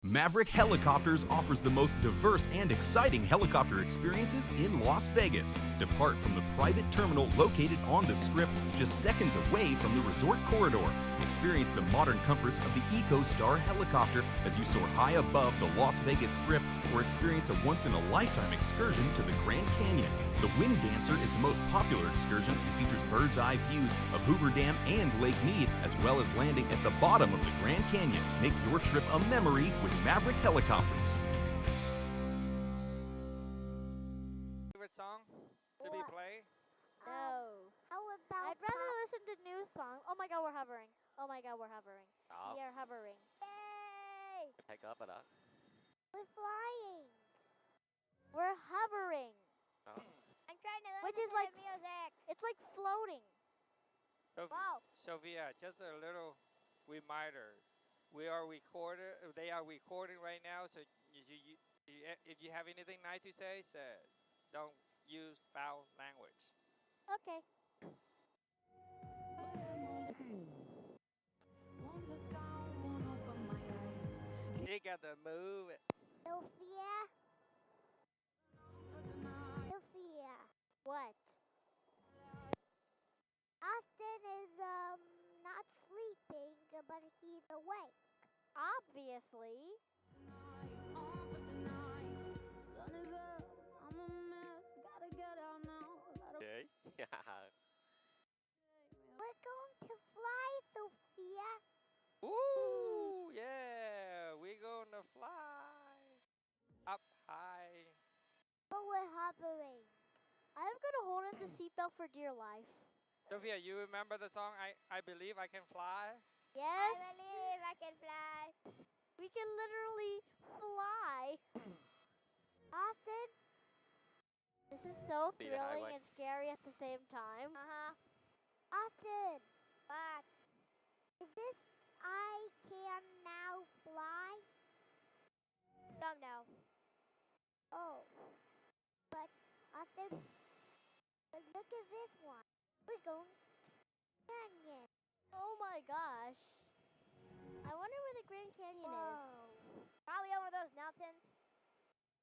Maverick Helicopters offers the most diverse and exciting helicopter experiences in Las Vegas. Depart from the private terminal located on the Strip, just seconds away from the resort corridor. Experience the modern comforts of the EcoStar helicopter as you soar high above the Las Vegas Strip, or experience a once-in-a-lifetime excursion to the Grand Canyon. The Wind Dancer is the most popular excursion and features bird's-eye views of Hoover Dam and Lake Mead, as well as landing at the bottom of the Grand Canyon. Make your trip a memory with Maverick Helicopters. Favorite song to be played? No. How about I'd rather listen to new songs. Oh my god, we're hovering. Oh my god, we're hovering. Đó, We are hovering. Yay! take up rồi đó. We're flying. We're hovering. Đó. I'm trying to Which listen is like- to the music. It's like floating. Wow. Sophia, just a little reminder. They are recording right now, so if you have anything nice to say, don't use foul language. Okay. You got to move it. Sophia? Sophia. What? Austin is not sleeping, but he's awake. Obviously. Okay. We're going to fly, Sophia. Ooh, yeah, we're gonna fly up high. But we're hovering. I'm gonna hold on the seatbelt for dear life. Sophia, you remember the song I Believe I Can Fly? Yes? I believe I can fly. We can literally fly. Austin? This is so Be the thrilling highway. and scary at the same time. Austin. What? Is this I can now fly? Don't know. Oh. But, Austin, but look at this one. We're going canyon. Oh my gosh. I wonder where the Grand Canyon is. Probably over those mountains.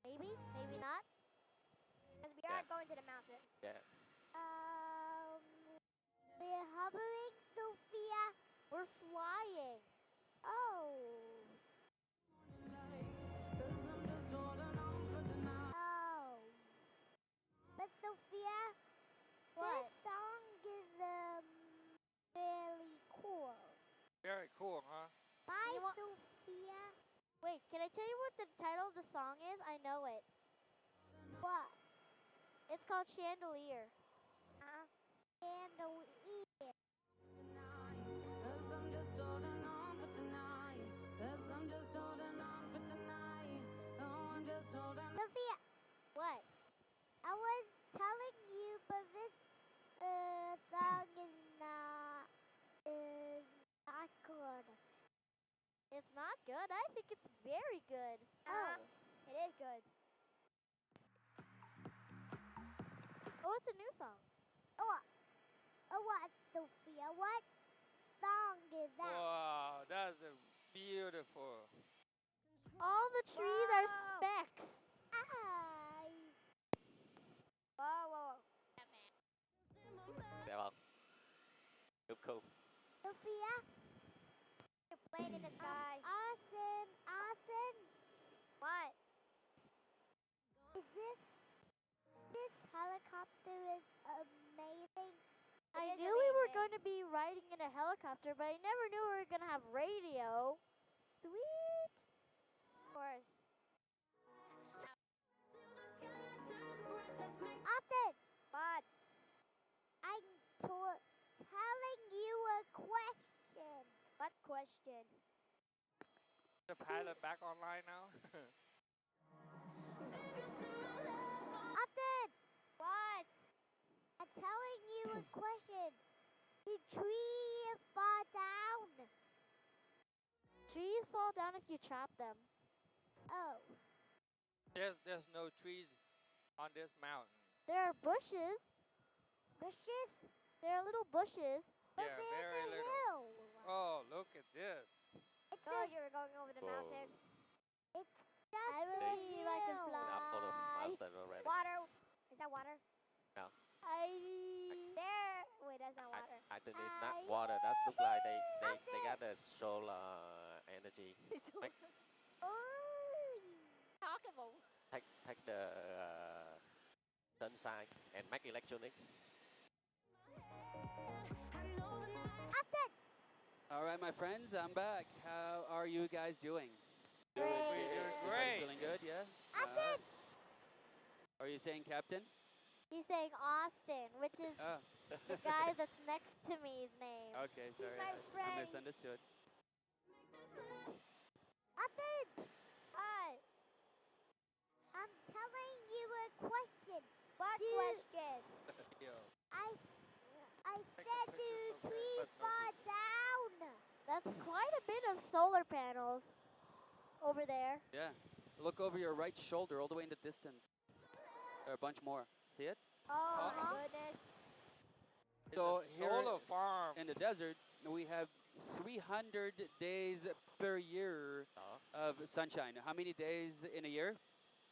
Maybe? Maybe not? Because we Yeah. are going to the mountains. Yeah. We're hovering, Sophia. We're flying. Oh. Oh. But Sophia, What? this song is really cool. Very cool, huh? Bye, You want- Sophia. Wait, can I tell you what the title of the song is? I know it. What? It's called Chandelier. Candle ear. Sophia, What? I was telling you, but this song is not good. It's not good? I think it's very good. Oh, it is good. Oh, it's a new song. What, Sophia? What song is that? Wow, that's beautiful. All the trees are Wow. specks. Whoa. Đẹp không? Rất cool. Sophia? A plane in the sky. Austin? What? Is this helicopter is amazing? I It is knew we were amazing. going to be riding in a helicopter, but I never knew we were going to have radio. Sweet. Of course. Austin! What? I'm telling you a question. What question? The pilot back online now? Austin! What? I'm telling you a question. Did tree fall down? Trees fall down if you chop them. Oh. There's no trees on this mountain. There are bushes. Bushes? There are little bushes. But Yeah, there's very a little. hill. Oh, look at this. I thought you were going over the Whoa. mountain. underneath, not water. That look like they got the solar energy. Make, Talkable. take the sunshine and make electronic. After All right, my friends, I'm back. How are you guys doing? We're doing Everybody great. feeling good, yeah? Austin. Are you saying captain? He's saying Austin, which is Oh, the guy that's next to me's name. okay, sorry. my I friend. misunderstood. Austin. Hi. I'm telling you a question. What question? Yo. I said do tree fall down. That's quite a bit of solar panels over there. Yeah. Look over your right shoulder all the way in the distance. There are a bunch more. See it? Oh my goodness. So It's a here solar farm. in the desert, we have 300 days per year of sunshine. How many days in a year?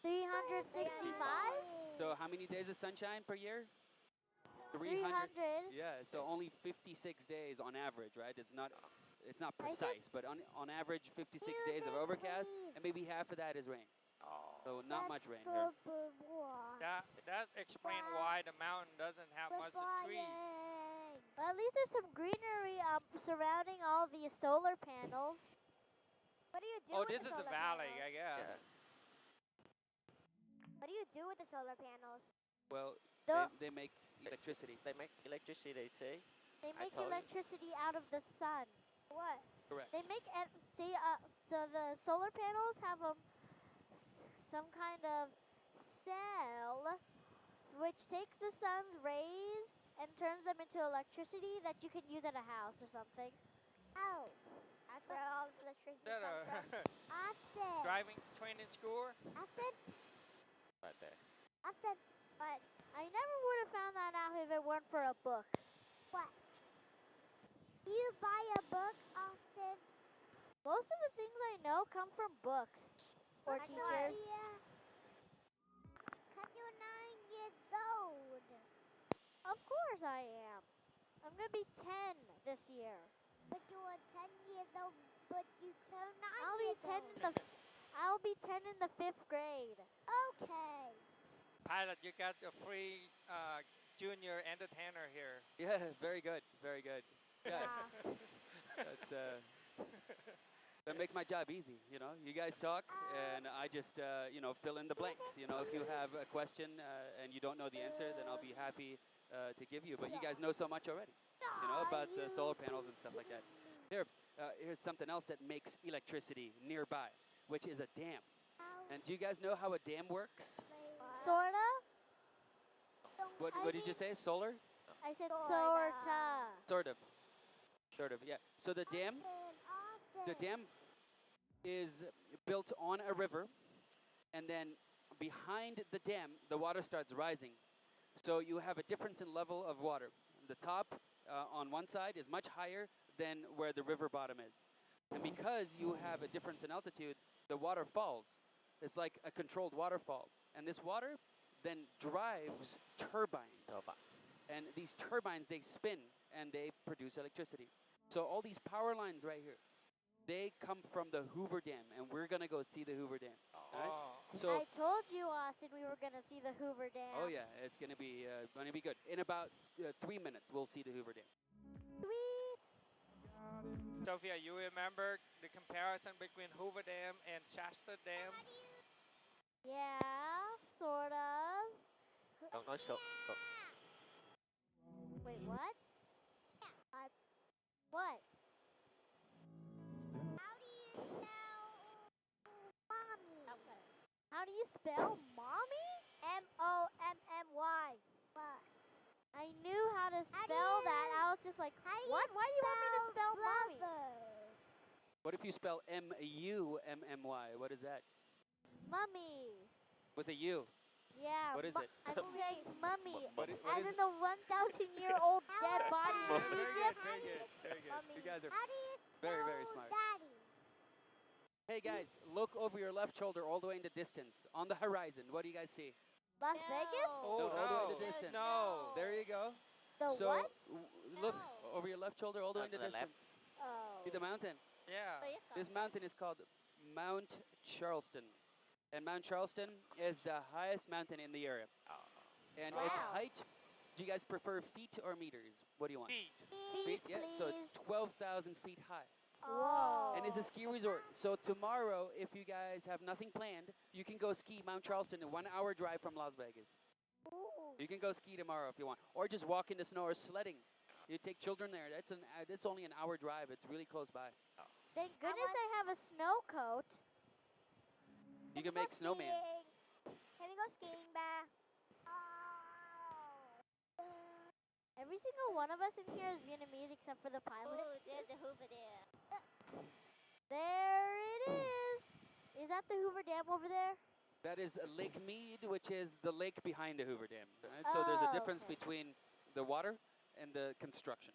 365? So how many days of sunshine per year? 300. Yeah, so only 56 days on average, right? It's not I think- precise, but on average 56 days of overcast, and maybe half of that is rain. Oh. So not much rain here. That explains why the mountain doesn't have much of trees. But at least there's some greenery surrounding all the solar panels. What do you do Oh, with this the is the solar valley, panels? I guess. Yeah. What do you do with the solar panels? Well, The- they make electricity. They make electricity, they say. They I make told you. electricity out of the sun. What? Correct. They make so the solar panels have some kind of cell which takes the sun's rays and turns them into electricity that you can use at a house or something. Oh. That's where all the electricity Is that comes from. a Austin. driving training school? Austin. Right there. Austin. What? I never would have found that out if it weren't for a book. What? Do you buy a book, Austin? Most of the things I know come from books or Like teachers. what? Cause you're 9 years old. Of course I am. I'm gonna be 10 this year. But you are 10 years old, but you turn 9 I'll be years 10 old. in the I'll be 10 in the 5th grade. Okay. Pilot, you got a free junior entertainer here. Yeah, very good, very good. Yeah, Yeah. that's that makes my job easy. You know, you guys talk, and I just fill in the blanks. You know, if you have a question and you don't know the answer, then I'll be happy to give you. But you guys know so much already. You know about the solar panels and stuff like that. Here's something else that makes electricity nearby, which is a dam. And do you guys know how a dam works? Sorta? What did you say? Solar? I said Sorta. sorta. Sort of. Yeah. So the dam is built on a river, and then behind the dam, the water starts rising. So you have a difference in level of water. The top on one side is much higher than where the river bottom is. And because you have a difference in altitude, the water falls. It's like a controlled waterfall. And this water then drives turbines. And these turbines, they spin and they produce electricity. So all these power lines right here, they come from the Hoover Dam, and we're gonna go see the Hoover Dam. Right? Oh. So, I told you, Austin, we were gonna see the Hoover Dam. oh yeah, it's gonna be good. In about 3 minutes, we'll see the Hoover Dam. Sweet. Sophia, you remember the comparison between Hoover Dam and Shasta Dam? Yeah, sort of. Don't nói so. Wait, what? What? How do you spell mommy? How do you spell mommy? M-O-M-M-Y. What? I knew how to How do spell you- that. I was just like, How do what? you Why do you want me to spell mommy? brother? What if you spell M-U-M-M-Y? What is that? Mummy. With a U. Yeah. What is it? I'm saying mummy. What As is in it? the 1,000-year-old dead body in Very Egypt. Very good. Very good. Mommy. You guys are How do you very, spell very smart. daddy? Hey guys, look over your left shoulder all the way in the distance. On the horizon, what do you guys see? Las Vegas? Oh, No, all the way in no. the distance. No. There you go. The so what? look No. over your left shoulder, all the way in To the the left. distance. Oh. See the mountain? Yeah. This mountain is called Mount Charleston. And Mount Charleston is the highest mountain in the area. Oh. And its Wow. height, do you guys prefer feet or meters? What do you want? Feet. Feet, Yeah, so it's please. 12,000 feet high. Whoa. And it's a ski resort. So tomorrow, if you guys have nothing planned, you can go ski Mount Charleston, a 1 hour drive from Las Vegas. Ooh. You can go ski tomorrow if you want, or just walk in the snow or sledding. You take children there. That's only an hour drive. It's really close by. Thank goodness I have a snow coat. You can make snowman. Can we go skiing, ba? Every single one of us in here is Vietnamese except for the pilot. Oh, there's the Hoover there. There it is. Is that the Hoover Dam over there? That is Lake Mead, which is the lake behind the Hoover Dam. Right? So there's a Oh, difference okay. between the water and the construction.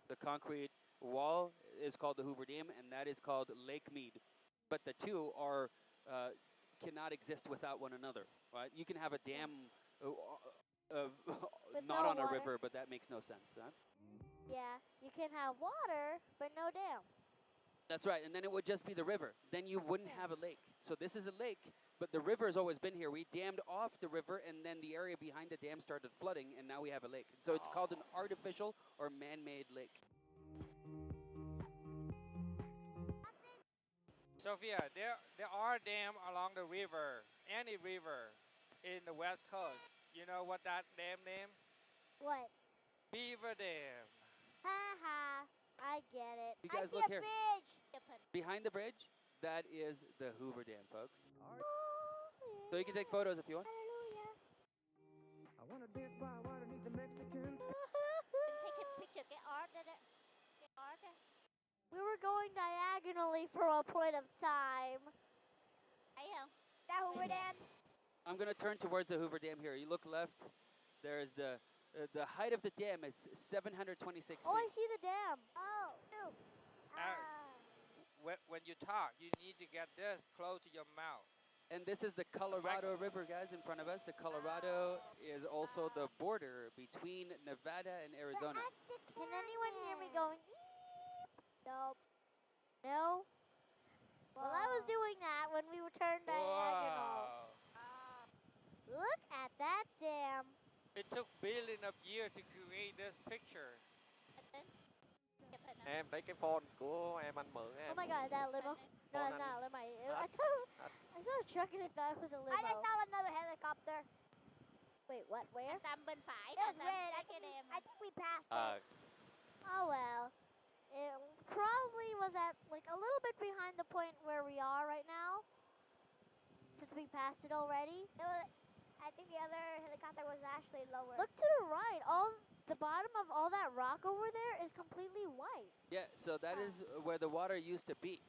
The concrete wall is called the Hoover Dam, and that is called Lake Mead. But the two are cannot exist without one another. Right? You can have a dam With not no on a water. river, but that makes no sense. Right? Yeah, you can have water, but no dam. That's right, and then it would just be the river. Then you wouldn't have a lake. So this is a lake, but the river has always been here. We dammed off the river, and then the area behind the dam started flooding, and now we have a lake. So it's called an artificial or man-made lake. Sophia, there are dams along the river, any river in the west coast. You know what that dam name? What? Beaver Dam. Ha ha. I get it. You I guys see look a here. bridge. Behind the bridge, that is the Hoover Dam, folks. Oh, So you can take photos if you want. Hallelujah. I wanna dance by water beneath the Mexican sky. Take a picture. Get art at it. Get art at it. We were going diagonally for a point of time. I am. That Hoover Dam. I'm going to turn towards the Hoover Dam here. You look left. There's the height of the dam is 726 feet. Oh, I see the dam. Oh, no. When you talk, you need to get this close to your mouth. And this is the Colorado River, guys, in front of us. The Colorado is also the border between Nevada and Arizona. Can anyone hear me going? Eep? Nope. No. Well, I was doing that when we were turned diagonal. Wow. Look at that dam. It took billions of years to create this picture. Em lấy cái phone của em anh mượn em. Oh my god, is that a limo? No, Phone it's not a limo. Huh? I saw a truck and I thought it was a limo. I just saw another helicopter. Wait, what? Where? Tầm bên phải. It was red. I think we passed Ờ, it. Oh well. It probably was at like a little bit behind the point where we are right now. Since we passed it already. I think the other helicopter was actually lower. Look to the right. All the bottom of all that rock over there is completely white. Yeah, so that is where the water used to be.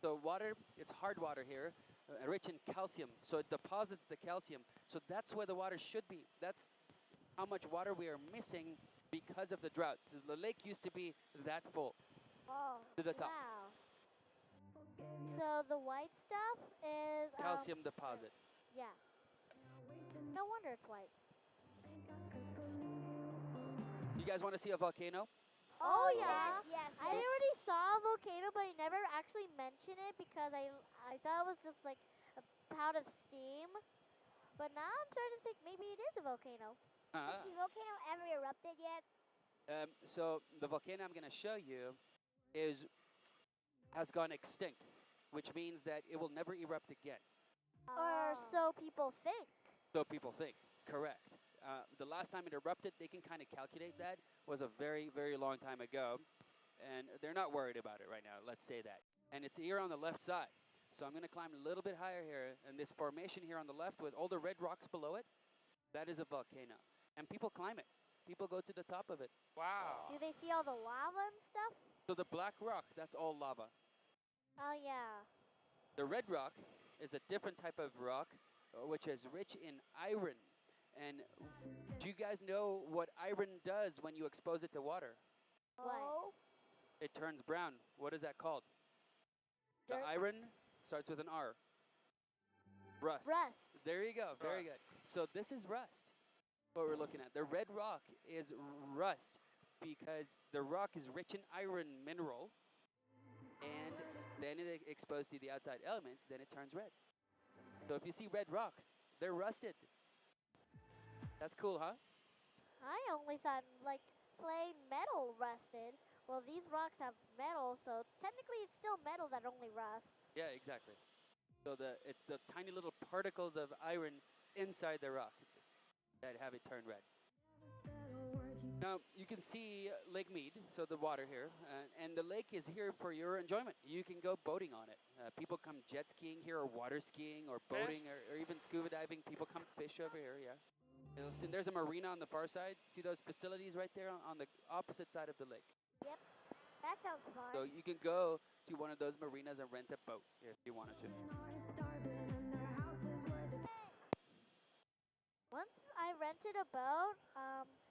So water, it's hard water here, rich in calcium. So it deposits the calcium. So that's where the water should be. That's how much water we are missing because of the drought. The lake used to be that full Oh. to the top. Wow. So the white stuff is Calcium deposit. Yeah. No wonder it's white. You guys want to see a volcano? Oh yeah. Yes. I already saw a volcano, but I never actually mentioned it because I thought it was just like a pout of steam. But now I'm starting to think maybe it is a volcano. Has the volcano ever erupted yet? So the volcano I'm going to show you has gone extinct, which means that it will never erupt again. Or so people think. So people think. Correct. The last time it erupted, they can kind of calculate that, was a very, very long time ago. And they're not worried about it right now, let's say that. And it's here on the left side. So I'm going to climb a little bit higher here. And this formation here on the left with all the red rocks below it, that is a volcano. And people climb it. People go to the top of it. Wow. Do they see all the lava and stuff? So the black rock, that's all lava. Oh yeah. The red rock is a different type of rock, which is rich in iron. And do you guys know what iron does when you expose it to water? What? It turns brown. What is that called? The Dirt? iron starts with an R. Rust. Rust. There you go. Very good. So this is rust, what we're looking at. The red rock is rust. because the rock is rich in iron mineral, and then it exposed to the outside elements, then it turns red. So if you see red rocks, they're rusted. That's cool, huh? I only thought like plain metal rusted. Well, these rocks have metal, so technically it's still metal that only rusts. Yeah, exactly. So it's the tiny little particles of iron inside the rock that have it turn red. Now, you can see Lake Mead, so the water here, and the lake is here for your enjoyment. You can go boating on it. People come jet skiing here, or water skiing, or boating, or even scuba diving. People come fish over here, yeah. There's a marina on the far side. See those facilities right there on the opposite side of the lake? Yep. That sounds fun. So you can go to one of those marinas and rent a boat if you wanted to. Once I rented a boat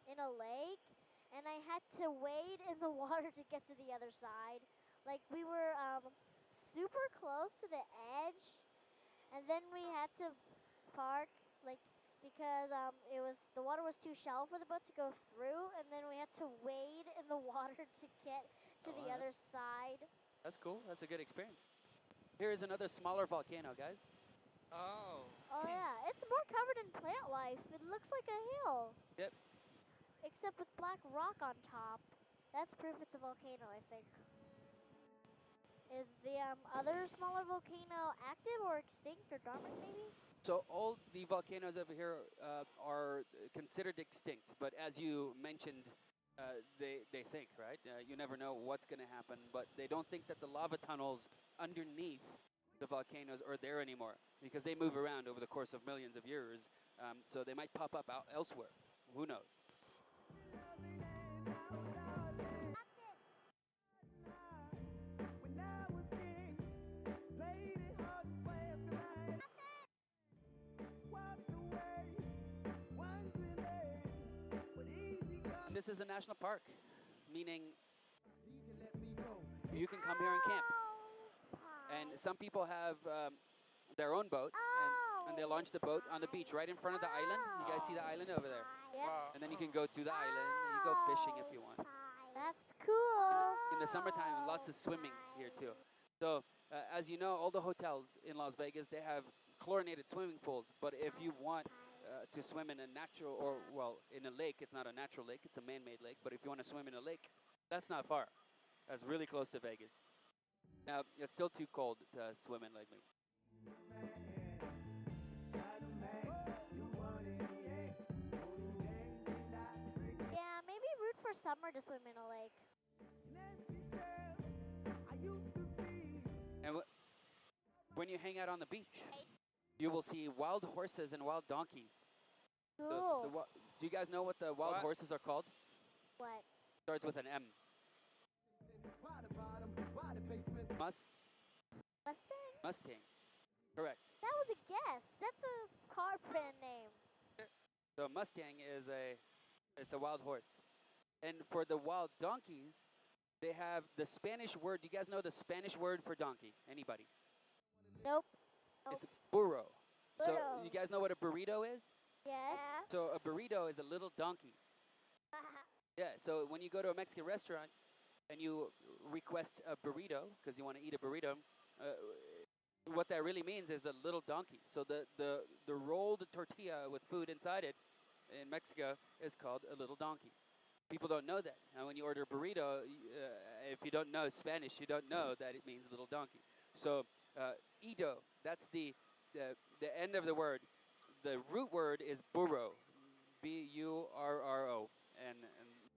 in a lake, and I had to wade in the water to get to the other side. Like we were super close to the edge, and then we had to park like because the water was too shallow for the boat to go through, and then we had to wade in the water to get to the Alright. other side. That's cool. That's a good experience. Here is another smaller volcano, guys. Oh. Oh yeah, it's more covered in plant life. It looks like a hill. Yep. Except with black rock on top. That's proof it's a volcano, I think. Is the other smaller volcano active or extinct or dormant, maybe? So all the volcanoes over here are considered extinct, but as you mentioned, they think, right? You never know what's going to happen, but they don't think that the lava tunnels underneath the volcanoes are there anymore because they move around over the course of millions of years. So they might pop up out elsewhere. Who knows? This is a national park, meaning you can come here and camp. And some people have their own boat, and they launch the boat on the beach right in front of the island. You guys see the island over there? Yep. Wow. And then you can go to the island, and you go fishing if you want. That's cool. In the summertime, lots of swimming here too. So, as you know, all the hotels in Las Vegas, they have chlorinated swimming pools. But if you want to swim in a natural, or well, in a lake, it's not a natural lake, it's a man-made lake. But if you want to swim in a lake, that's not far. That's really close to Vegas. Now, it's still too cold to swim in Lake Mead. Yeah, maybe root for summer to swim in a lake. And when you hang out on the beach, you will see wild horses and wild donkeys. Cool. Do you guys know what the wild What? horses are called? What? Starts with an M. Mustang? Mustang. Correct. That was a guess. That's a car brand name. So Mustang is it's a wild horse. And for the wild donkeys, they have the Spanish word. Do you guys know the Spanish word for donkey? Anybody? Nope. It's burro. So Burro. you guys know what a burrito is? Yes. So a burrito is a little donkey. Yeah, so when you go to a Mexican restaurant and you request a burrito because you want to eat a burrito, what that really means is a little donkey. So the rolled tortilla with food inside it in Mexico is called a little donkey. People don't know that. And when you order a burrito, if you don't know Spanish, you don't know that it means little donkey. So ido, that's the end of the word. The root word is burro, B-U-R-R-O, and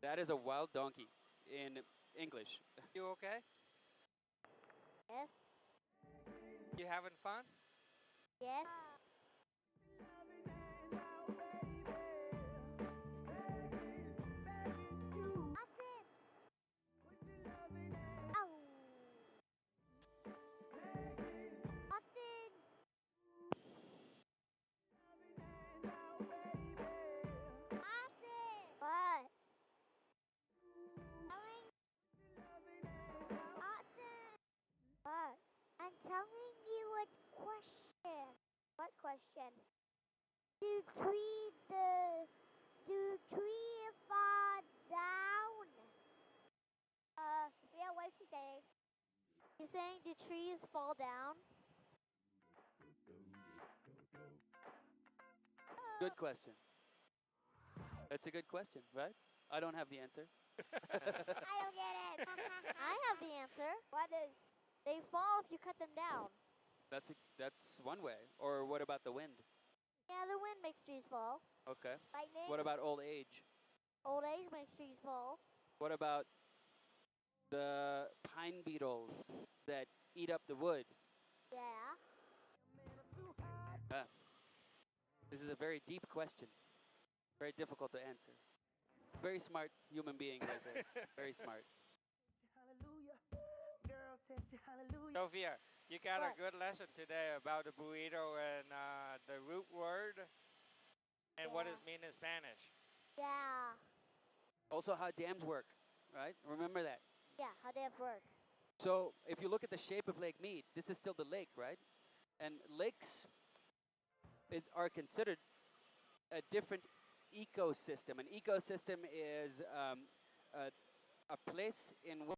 that is a wild donkey in English. You okay? Yes. You having fun? Yes. What? What? I'm telling you a question. What question? Do tree fall down? you say? He's saying, do trees fall down? Good question. That's a good question, right? I don't have the answer. I don't get it. I have the answer. What is? They fall if you cut them down. That's one way. Or what about the wind? Yeah, the wind makes trees fall. Okay. Lightning? What about old age? Old age makes trees fall. What about the pine beetles that eat up the wood? Yeah. This is a very deep question. Very difficult to answer. Very smart human being right there. Very smart. Hallelujah. Girl said she hallelujah. Sophia, you got a What? good lesson today about the burrito and the root word and what Yeah. it means in Spanish. Yeah. Also, how dams work, right? Remember that. Yeah, how dams work. So, if you look at the shape of Lake Mead, this is still the lake, right? And lakes are considered a different ecosystem. An ecosystem is a place in which